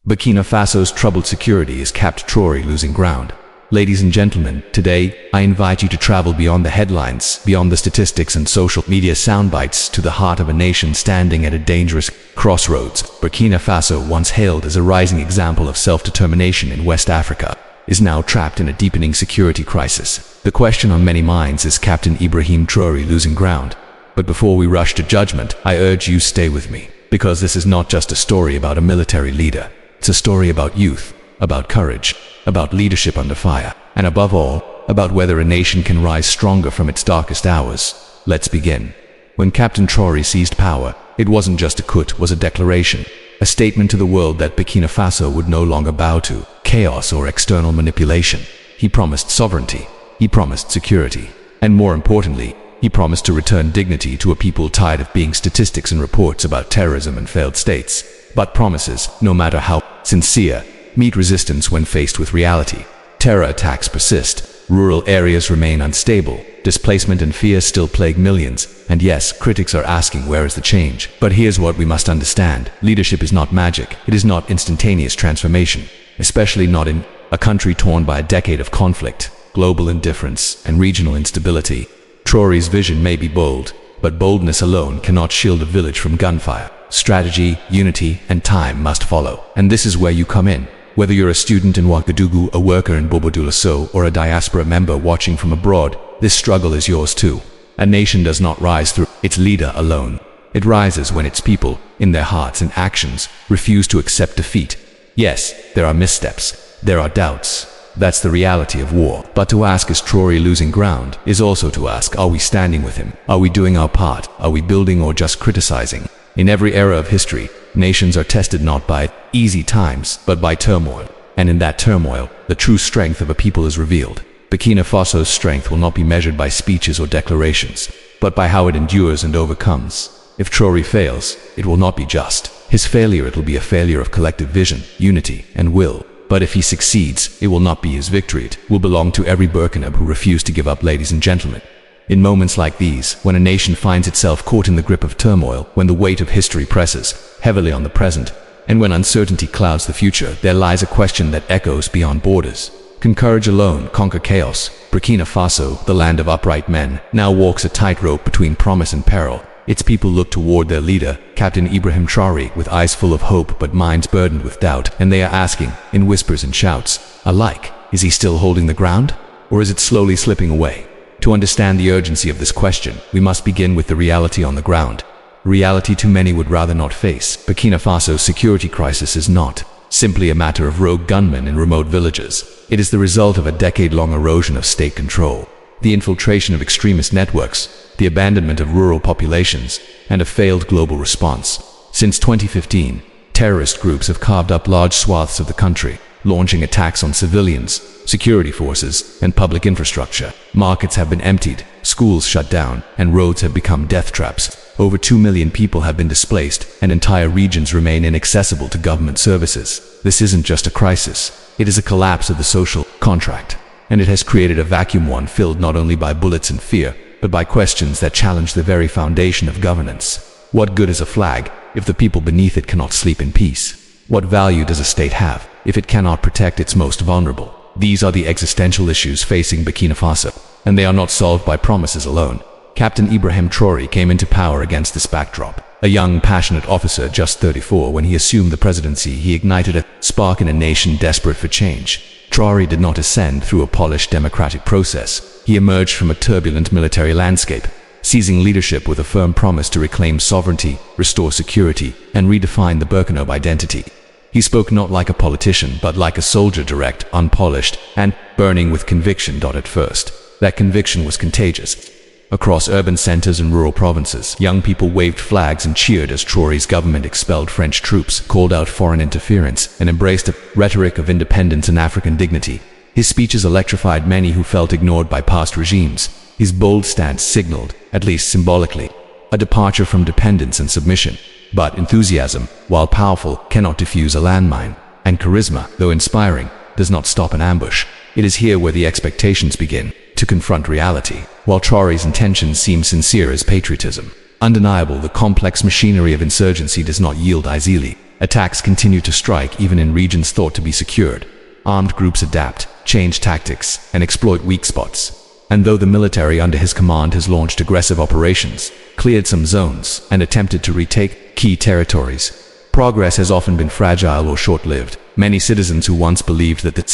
Burkina Faso's troubled security is Capt. Traoré losing ground. Ladies and gentlemen, today, I invite you to travel beyond the headlines, beyond the statistics and social media soundbites, to the heart of a nation standing at a dangerous crossroads. Burkina Faso, once hailed as a rising example of self-determination in West Africa, is now trapped in a deepening security crisis. The question on many minds is Captain Ibrahim Traoré losing ground. But before we rush to judgment, I urge you stay with me, because this is not just a story about a military leader. It's a story about youth, about courage, about leadership under fire, and above all, about whether a nation can rise stronger from its darkest hours. Let's begin. When Captain Traoré seized power, it wasn't just a coup, it was a declaration, a statement to the world that Burkina Faso would no longer bow to chaos or external manipulation. He promised sovereignty, he promised security, and more importantly, he promised to return dignity to a people tired of being statistics and reports about terrorism and failed states. But promises, no matter how sincere, meet resistance when faced with reality. Terror attacks persist, rural areas remain unstable, displacement and fear still plague millions, and yes, critics are asking where is the change. But here's what we must understand. Leadership is not magic, it is not instantaneous transformation, especially not in a country torn by a decade of conflict, global indifference, and regional instability. Traoré's vision may be bold, but boldness alone cannot shield a village from gunfire. Strategy, unity, and time must follow. And this is where you come in. Whether you're a student in Ouagadougou, a worker in Bobo-Dioulasso, or a diaspora member watching from abroad, this struggle is yours too. A nation does not rise through its leader alone. It rises when its people, in their hearts and actions, refuse to accept defeat. Yes, there are missteps, there are doubts. That's the reality of war. But to ask is Traoré losing ground is also to ask, are we standing with him? Are we doing our part? Are we building or just criticizing? In every era of history, nations are tested not by easy times, but by turmoil. And in that turmoil, the true strength of a people is revealed. Burkina Faso's strength will not be measured by speeches or declarations, but by how it endures and overcomes. If Traoré fails, it will not be just his failure, it will be a failure of collective vision, unity, and will. But if he succeeds, it will not be his victory, it will belong to every Burkinab who refused to give up. Ladies and gentlemen, in moments like these, when a nation finds itself caught in the grip of turmoil, when the weight of history presses heavily on the present, and when uncertainty clouds the future, there lies a question that echoes beyond borders. Can courage alone conquer chaos? Burkina Faso, the land of upright men, now walks a tightrope between promise and peril. Its people look toward their leader, Captain Ibrahim Traoré, with eyes full of hope but minds burdened with doubt, and they are asking, in whispers and shouts alike, is he still holding the ground? Or is it slowly slipping away? To understand the urgency of this question, we must begin with the reality on the ground. Reality too many would rather not face. Burkina Faso's security crisis is not simply a matter of rogue gunmen in remote villages. It is the result of a decade-long erosion of state control, the infiltration of extremist networks, the abandonment of rural populations, and a failed global response. Since 2015, terrorist groups have carved up large swaths of the country, launching attacks on civilians, security forces, and public infrastructure. Markets have been emptied, schools shut down, and roads have become death traps. Over 2 million people have been displaced, and entire regions remain inaccessible to government services. This isn't just a crisis, it is a collapse of the social contract. And it has created a vacuum, one filled not only by bullets and fear, but by questions that challenge the very foundation of governance. What good is a flag if the people beneath it cannot sleep in peace? What value does a state have if it cannot protect its most vulnerable? These are the existential issues facing Burkina Faso, and they are not solved by promises alone. Captain Ibrahim Traoré came into power against this backdrop. A young, passionate officer, just 34, when he assumed the presidency, he ignited a spark in a nation desperate for change. Traoré did not ascend through a polished democratic process. He emerged from a turbulent military landscape, seizing leadership with a firm promise to reclaim sovereignty, restore security, and redefine the Burkinab identity. He spoke not like a politician, but like a soldier, direct, unpolished, and burning with conviction. At first, that conviction was contagious. Across urban centers and rural provinces, young people waved flags and cheered as Traoré's government expelled French troops, called out foreign interference, and embraced a rhetoric of independence and African dignity. His speeches electrified many who felt ignored by past regimes. His bold stance signaled, at least symbolically, a departure from dependence and submission. But enthusiasm, while powerful, cannot diffuse a landmine, and charisma, though inspiring, does not stop an ambush. It is here where the expectations begin to confront reality. While Traoré's intentions seem sincere as patriotism, undeniable, the complex machinery of insurgency does not yield easily. Attacks continue to strike even in regions thought to be secured. Armed groups adapt, change tactics, and exploit weak spots. And though the military under his command has launched aggressive operations, cleared some zones, and attempted to retake key territories, progress has often been fragile or short-lived. Many citizens who once believed that the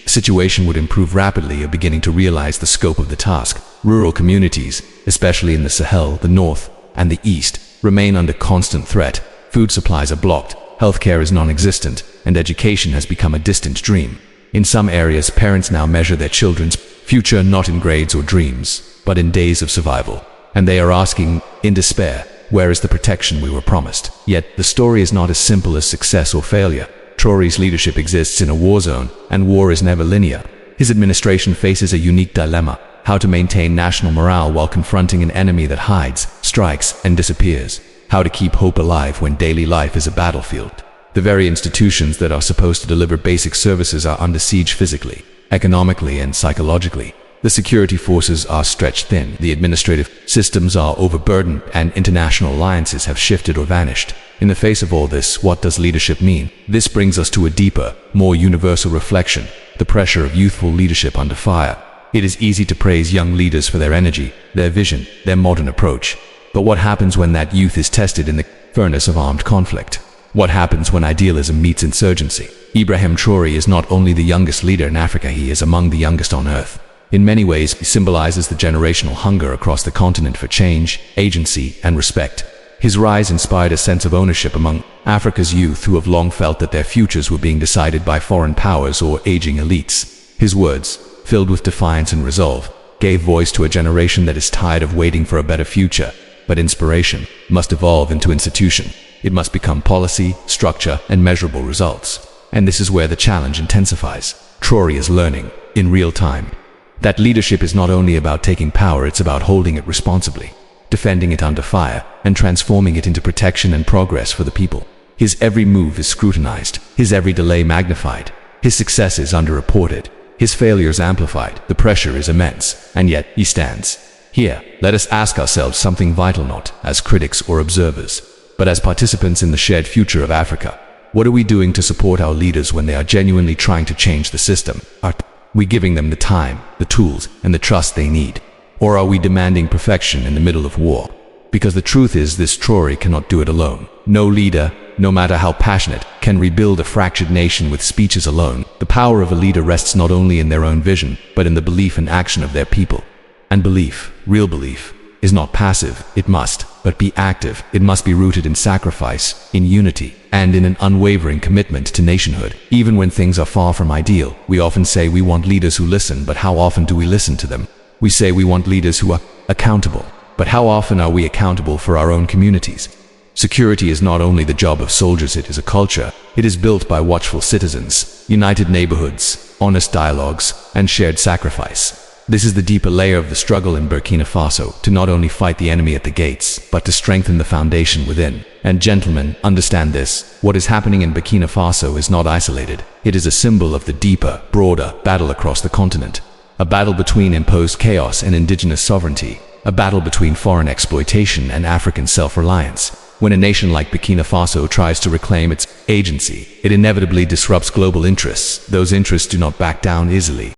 situation would improve rapidly are beginning to realize the scope of the task. Rural communities, especially in the Sahel, the north, and the east, remain under constant threat. Food supplies are blocked, healthcare is non-existent, and education has become a distant dream. In some areas, parents now measure their children's future not in grades or dreams, but in days of survival. And they are asking, in despair, where is the protection we were promised? Yet, the story is not as simple as success or failure. Traoré's leadership exists in a war zone, and war is never linear. His administration faces a unique dilemma: how to maintain national morale while confronting an enemy that hides, strikes, and disappears. How to keep hope alive when daily life is a battlefield. The very institutions that are supposed to deliver basic services are under siege physically, economically, and psychologically. The security forces are stretched thin, the administrative systems are overburdened, and international alliances have shifted or vanished. In the face of all this, what does leadership mean? This brings us to a deeper, more universal reflection: the pressure of youthful leadership under fire. It is easy to praise young leaders for their energy, their vision, their modern approach. But what happens when that youth is tested in the furnace of armed conflict? What happens when idealism meets insurgency? Ibrahim Traoré is not only the youngest leader in Africa, he is among the youngest on earth. In many ways, he symbolizes the generational hunger across the continent for change, agency, and respect. His rise inspired a sense of ownership among Africa's youth who have long felt that their futures were being decided by foreign powers or aging elites. His words, filled with defiance and resolve, gave voice to a generation that is tired of waiting for a better future. But inspiration must evolve into institution. It must become policy, structure, and measurable results. And this is where the challenge intensifies. Traoré is learning, in real time, that leadership is not only about taking power, it's about holding it responsibly, defending it under fire, and transforming it into protection and progress for the people. His every move is scrutinized, his every delay magnified, his successes underreported, his failures amplified. The pressure is immense, and yet he stands. Here, let us ask ourselves something vital, not as critics or observers, but as participants in the shared future of Africa. What are we doing to support our leaders when they are genuinely trying to change the system? Are we giving them the time, the tools, and the trust they need? Or are we demanding perfection in the middle of war? Because the truth is, this Traoré cannot do it alone. No leader, no matter how passionate, can rebuild a fractured nation with speeches alone. The power of a leader rests not only in their own vision, but in the belief and action of their people. And belief, real belief, is not passive, it must, but be active. It must be rooted in sacrifice, in unity, and in an unwavering commitment to nationhood. Even when things are far from ideal, we often say we want leaders who listen, but how often do we listen to them? We say we want leaders who are accountable, but how often are we accountable for our own communities? Security is not only the job of soldiers, it is a culture. It is built by watchful citizens, united neighborhoods, honest dialogues, and shared sacrifice. This is the deeper layer of the struggle in Burkina Faso, to not only fight the enemy at the gates, but to strengthen the foundation within. And gentlemen, understand this: what is happening in Burkina Faso is not isolated. It is a symbol of the deeper, broader battle across the continent. A battle between imposed chaos and indigenous sovereignty. A battle between foreign exploitation and African self-reliance. When a nation like Burkina Faso tries to reclaim its agency, it inevitably disrupts global interests. Those interests do not back down easily.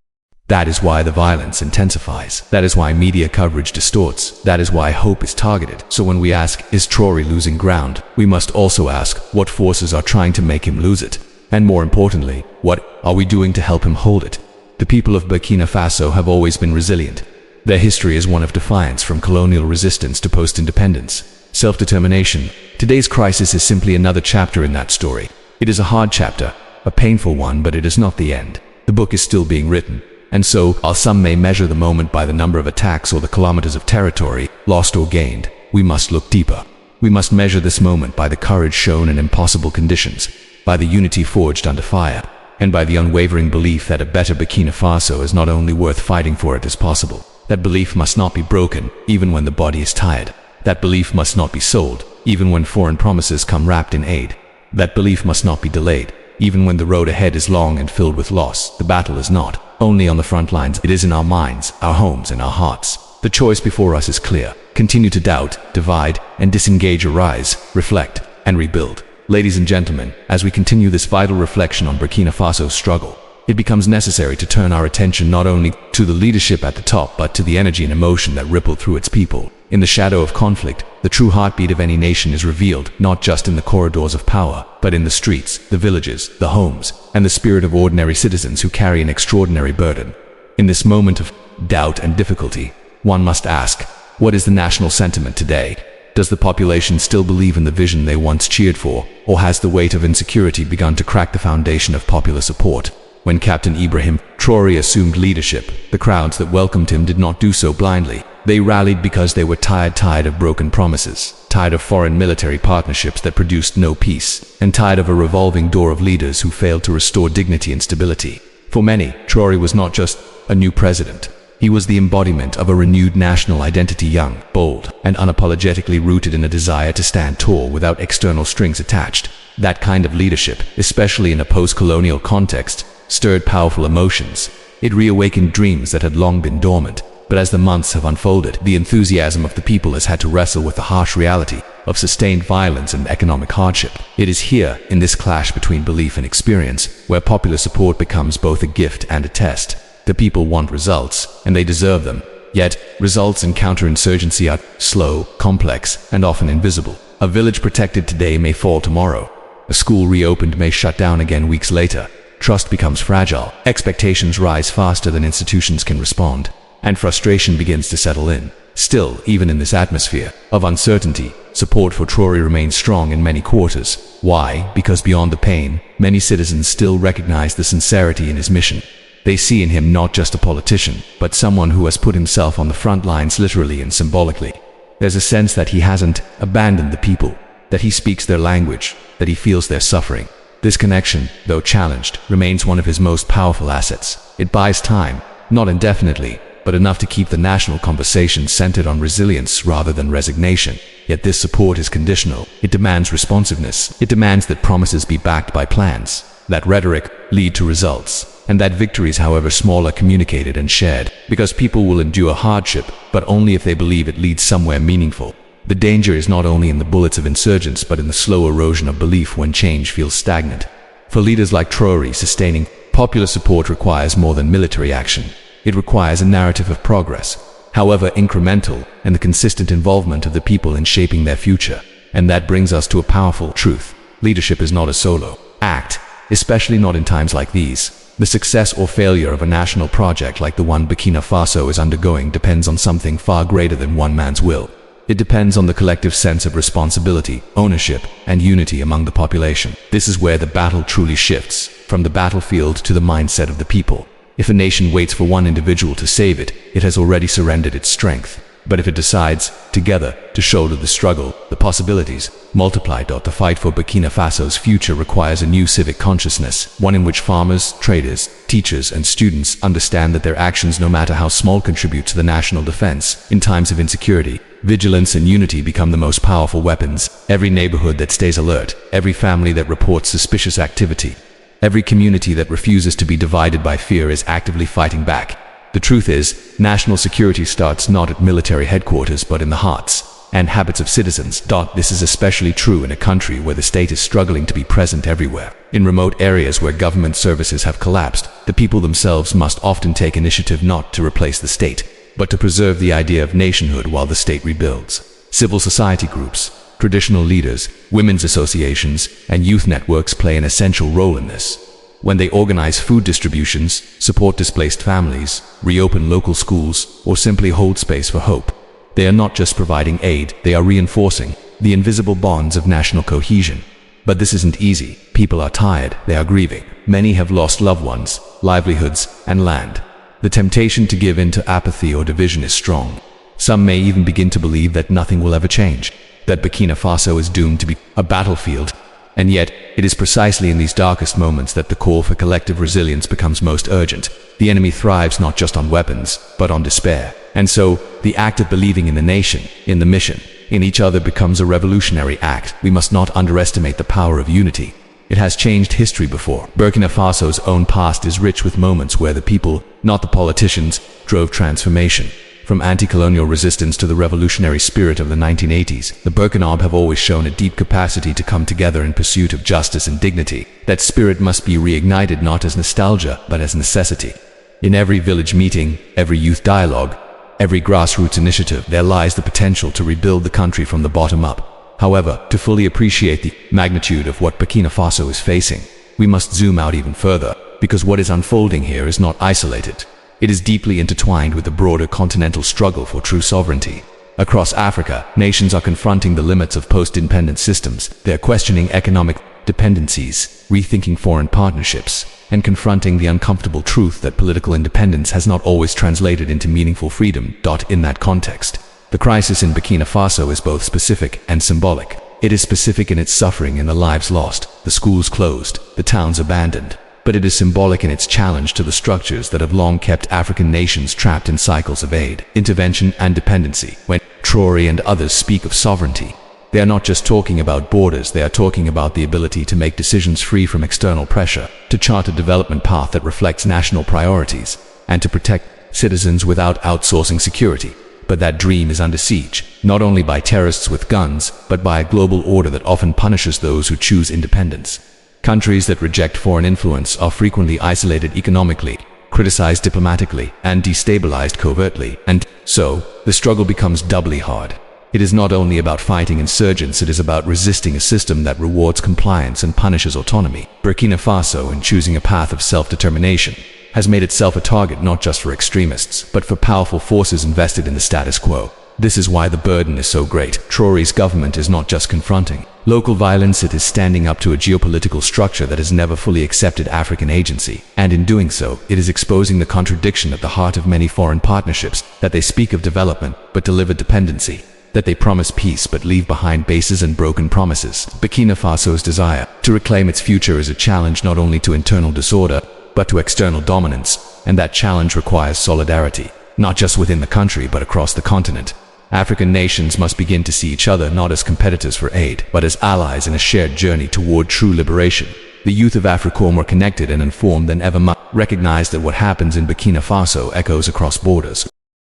That is why the violence intensifies. That is why media coverage distorts. That is why hope is targeted. So when we ask, is Traoré losing ground, we must also ask, what forces are trying to make him lose it? And more importantly, what are we doing to help him hold it? The people of Burkina Faso have always been resilient. Their history is one of defiance, from colonial resistance to post-independence, self-determination. Today's crisis is simply another chapter in that story. It is a hard chapter, a painful one, but it is not the end. The book is still being written. And so, while some may measure the moment by the number of attacks or the kilometers of territory lost or gained, we must look deeper. We must measure this moment by the courage shown in impossible conditions, by the unity forged under fire, and by the unwavering belief that a better Burkina Faso is not only worth fighting for, it is possible. That belief must not be broken, even when the body is tired. That belief must not be sold, even when foreign promises come wrapped in aid. That belief must not be delayed, even when the road ahead is long and filled with loss. The battle is not only on the front lines, it is in our minds, our homes, and our hearts. The choice before us is clear. Continue to doubt, divide, and disengage, or rise, reflect, and rebuild. Ladies and gentlemen, as we continue this vital reflection on Burkina Faso's struggle, it becomes necessary to turn our attention not only to the leadership at the top, but to the energy and emotion that ripple through its people. In the shadow of conflict, the true heartbeat of any nation is revealed, not just in the corridors of power, but in the streets, the villages, the homes, and the spirit of ordinary citizens who carry an extraordinary burden. In this moment of doubt and difficulty, one must ask, what is the national sentiment today? Does the population still believe in the vision they once cheered for, or has the weight of insecurity begun to crack the foundation of popular support? When Captain Ibrahim Traoré assumed leadership, the crowds that welcomed him did not do so blindly. They rallied because they were tired of broken promises, tired of foreign military partnerships that produced no peace, and tired of a revolving door of leaders who failed to restore dignity and stability. For many, Traoré was not just a new president. He was the embodiment of a renewed national identity, young, bold, and unapologetically rooted in a desire to stand tall without external strings attached. That kind of leadership, especially in a post-colonial context, stirred powerful emotions. It reawakened dreams that had long been dormant. But as the months have unfolded, the enthusiasm of the people has had to wrestle with the harsh reality of sustained violence and economic hardship. It is here, in this clash between belief and experience, where popular support becomes both a gift and a test. The people want results, and they deserve them. Yet, results in counterinsurgency are slow, complex, and often invisible. A village protected today may fall tomorrow. A school reopened may shut down again weeks later. Trust becomes fragile, expectations rise faster than institutions can respond, and frustration begins to settle in. Still, even in this atmosphere of uncertainty, support for Traoré remains strong in many quarters. Why? Because beyond the pain, many citizens still recognize the sincerity in his mission. They see in him not just a politician, but someone who has put himself on the front lines literally and symbolically. There's a sense that he hasn't abandoned the people, that he speaks their language, that he feels their suffering. This connection, though challenged, remains one of his most powerful assets. It buys time, not indefinitely, but enough to keep the national conversation centered on resilience rather than resignation. Yet this support is conditional. It demands responsiveness. It demands that promises be backed by plans, that rhetoric lead to results, and that victories, however small, are communicated and shared. Because people will endure hardship, but only if they believe it leads somewhere meaningful. The danger is not only in the bullets of insurgents, but in the slow erosion of belief when change feels stagnant. For leaders like Traoré, sustaining popular support requires more than military action. It requires a narrative of progress, however incremental, and the consistent involvement of the people in shaping their future. And that brings us to a powerful truth. Leadership is not a solo act, especially not in times like these. The success or failure of a national project like the one Burkina Faso is undergoing depends on something far greater than one man's will. It depends on the collective sense of responsibility, ownership, and unity among the population. This is where the battle truly shifts, from the battlefield to the mindset of the people. If a nation waits for one individual to save it, it has already surrendered its strength. But if it decides, together, to shoulder the struggle, the possibilities multiply. The fight for Burkina Faso's future requires a new civic consciousness, one in which farmers, traders, teachers, and students understand that their actions, no matter how small, contribute to the national defense. In times of insecurity, vigilance and unity become the most powerful weapons. Every neighborhood that stays alert, every family that reports suspicious activity, every community that refuses to be divided by fear is actively fighting back. The truth is, national security starts not at military headquarters but in the hearts and habits of citizens. This is especially true in a country where the state is struggling to be present everywhere. In remote areas where government services have collapsed, the people themselves must often take initiative not to replace the state, but to preserve the idea of nationhood while the state rebuilds. Civil society groups, traditional leaders, women's associations, and youth networks play an essential role in this. When they organize food distributions, support displaced families, reopen local schools, or simply hold space for hope, they are not just providing aid, they are reinforcing the invisible bonds of national cohesion. But this isn't easy. People are tired, they are grieving. Many have lost loved ones, livelihoods, and land. The temptation to give in to apathy or division is strong. Some may even begin to believe that nothing will ever change, that Burkina Faso is doomed to be a battlefield. And yet, it is precisely in these darkest moments that the call for collective resilience becomes most urgent. The enemy thrives not just on weapons, but on despair. And so, the act of believing in the nation, in the mission, in each other becomes a revolutionary act. We must not underestimate the power of unity. It has changed history before. Burkina Faso's own past is rich with moments where the people, not the politicians, drove transformation. From anti-colonial resistance to the revolutionary spirit of the 1980s, the Burkina Faso have always shown a deep capacity to come together in pursuit of justice and dignity. That spirit must be reignited not as nostalgia, but as necessity. In every village meeting, every youth dialogue, every grassroots initiative, there lies the potential to rebuild the country from the bottom up. However, to fully appreciate the magnitude of what Burkina Faso is facing, we must zoom out even further, because what is unfolding here is not isolated. It is deeply intertwined with the broader continental struggle for true sovereignty. Across Africa, nations are confronting the limits of post-independence systems. They are questioning economic dependencies, rethinking foreign partnerships, and confronting the uncomfortable truth that political independence has not always translated into meaningful freedom. In that context, the crisis in Burkina Faso is both specific and symbolic. It is specific in its suffering and the lives lost, the schools closed, the towns abandoned. But it is symbolic in its challenge to the structures that have long kept African nations trapped in cycles of aid, intervention, and dependency. When Traoré and others speak of sovereignty, they are not just talking about borders, they are talking about the ability to make decisions free from external pressure, to chart a development path that reflects national priorities, and to protect citizens without outsourcing security. But that dream is under siege, not only by terrorists with guns, but by a global order that often punishes those who choose independence. Countries that reject foreign influence are frequently isolated economically, criticized diplomatically, and destabilized covertly. And so, the struggle becomes doubly hard. It is not only about fighting insurgents, it is about resisting a system that rewards compliance and punishes autonomy. Burkina Faso, in choosing a path of self-determination, has made itself a target not just for extremists, but for powerful forces invested in the status quo. This is why the burden is so great. Traoré's government is not just confronting local violence, it is standing up to a geopolitical structure that has never fully accepted African agency. And in doing so, it is exposing the contradiction at the heart of many foreign partnerships, that they speak of development, but deliver dependency, that they promise peace but leave behind bases and broken promises. Burkina Faso's desire to reclaim its future is a challenge not only to internal disorder, but to external dominance, and that challenge requires solidarity, not just within the country but across the continent. African nations must begin to see each other not as competitors for aid, but as allies in a shared journey toward true liberation. The youth of Africa are more connected and informed than ever, recognize that what happens in Burkina Faso echoes across borders.